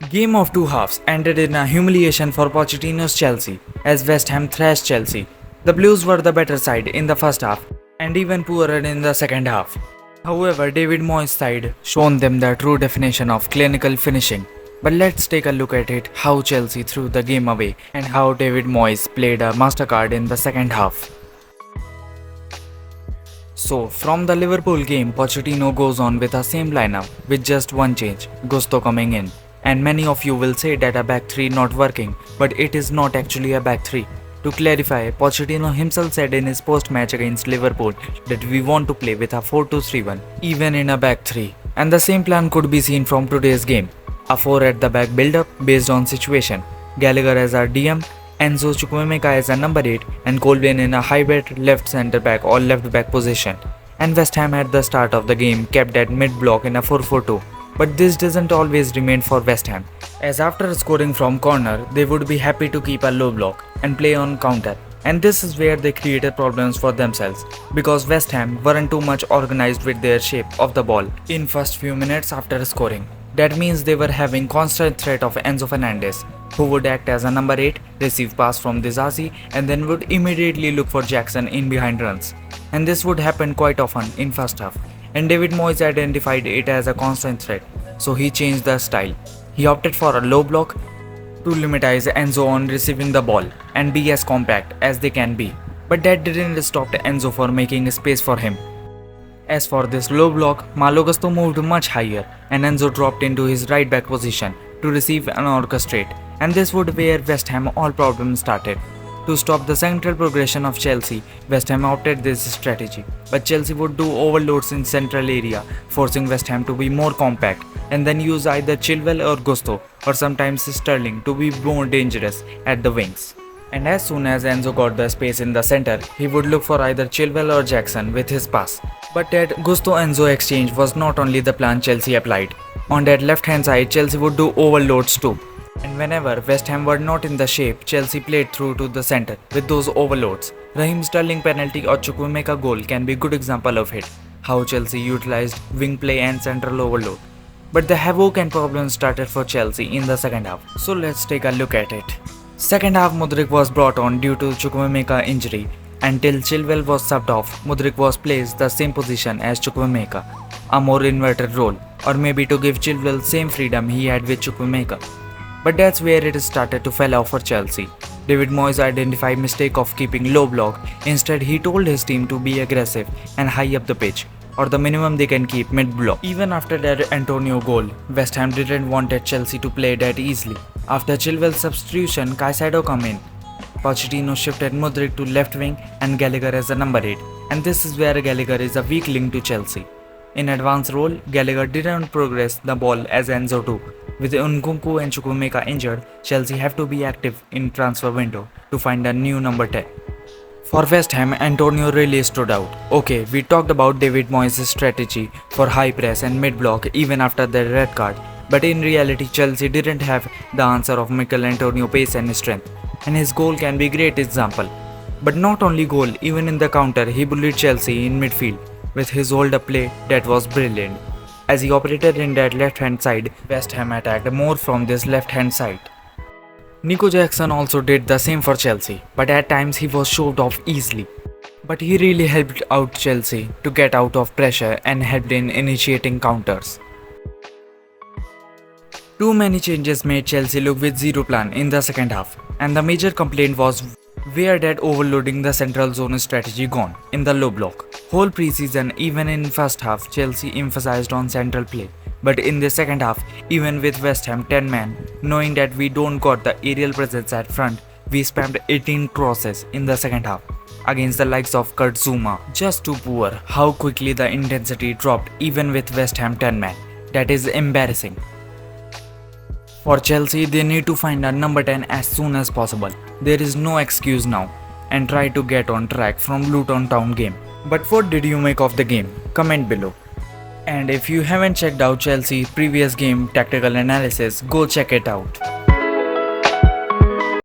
Game of two halves ended in a humiliation for Pochettino's Chelsea as West Ham thrashed Chelsea. The Blues were the better side in the first half and even poorer in the second half. However, David Moyes' side shown them the true definition of clinical finishing. But let's take a look at it how Chelsea threw the game away and how David Moyes played a mastercard in the second half. So, from the Liverpool game, Pochettino goes on with the same lineup with just one change, Gusto coming in. And many of you will say that a back 3 not working, but it is not actually a back 3. To clarify, Pochettino himself said in his post-match against Liverpool that we want to play with a 4-2-3-1, even in a back 3. And the same plan could be seen from today's game. A 4 at the back build-up based on situation. Gallagher as our DM, Enzo Chukwuemeka as a number 8, and Colvin in a hybrid left centre back or left back position. And West Ham at the start of the game kept at mid-block in a 4-4-2. But this doesn't always remain for West Ham, as after scoring from corner, they would be happy to keep a low block and play on counter. And this is where they created problems for themselves, because West Ham weren't too much organized with their shape of the ball in first few minutes after scoring. That means they were having constant threat of Enzo Fernandez, who would act as a number 8, receive pass from Disasi, and then would immediately look for Jackson in behind runs. And this would happen quite often in first half. And David Moyes identified it as a constant threat, so he changed the style. He opted for a low block to limitize Enzo on receiving the ball and be as compact as they can be. But that didn't stop Enzo for making space for him. As for this low block, Malo Gusto moved much higher and Enzo dropped into his right back position to receive and orchestrate, and this would where West Ham all problems started. To stop the central progression of Chelsea, West Ham opted this strategy, but Chelsea would do overloads in central area, forcing West Ham to be more compact, and then use either Chilwell or Gusto, or sometimes Sterling to be more dangerous at the wings. And as soon as Enzo got the space in the center, he would look for either Chilwell or Jackson with his pass. But that Gusto-Enzo exchange was not only the plan Chelsea applied. On that left hand side, Chelsea would do overloads too. And whenever West Ham were not in the shape, Chelsea played through to the center with those overloads. Raheem Sterling penalty or Chukwuemeka goal can be a good example of it, how Chelsea utilized wing play and central overload. But the havoc and problems started for Chelsea in the second half, so let's take a look at it. Second half, Mudryk was brought on due to Chukwuemeka injury. Until Chilwell was subbed off, Mudryk was placed the same position as Chukwuemeka, a more inverted role, or maybe to give Chilwell same freedom he had with Chukwuemeka. But that's where it started to fall off for Chelsea. David Moyes identified mistake of keeping low block. Instead, he told his team to be aggressive and high up the pitch, or the minimum they can keep mid-block. Even after that Antonio goal, West Ham didn't want Chelsea to play that easily. After Chilwell's substitution, Caicedo come in. Pochettino shifted Mudryk to left wing and Gallagher as a number 8, and this is where Gallagher is a weak link to Chelsea. In advance role, Gallagher didn't progress the ball as Enzo too. With Nkunku and Chukwuemeka injured, Chelsea have to be active in transfer window to find a new number 10. For West Ham, Antonio really stood out. Okay, we talked about David Moyes' strategy for high press and mid-block even after the red card, but in reality Chelsea didn't have the answer of Mikel Antonio pace and strength, and his goal can be a great example. But not only goal, even in the counter he bullied Chelsea in midfield with his hold-up play that was brilliant. As he operated in that left-hand side, West Ham attacked more from this left-hand side. Nico Jackson also did the same for Chelsea, but at times he was shoved off easily. But he really helped out Chelsea to get out of pressure and helped in initiating counters. Too many changes made Chelsea look with zero plan in the second half, and the major complaint was where that overloading the central zone strategy gone in the low block. Whole preseason, even in first half, Chelsea emphasized on central play. But in the second half, even with West Ham 10 man, knowing that we don't got the aerial presence at front, we spammed 18 crosses in the second half against the likes of Kurt Zuma. Just too poor how quickly the intensity dropped even with West Ham 10 man. That is embarrassing. For Chelsea, they need to find a number 10 as soon as possible. There is no excuse now, and try to get on track from Luton Town game. But what did you make of the game? Comment below. And if you haven't checked out Chelsea's previous game tactical analysis, go check it out.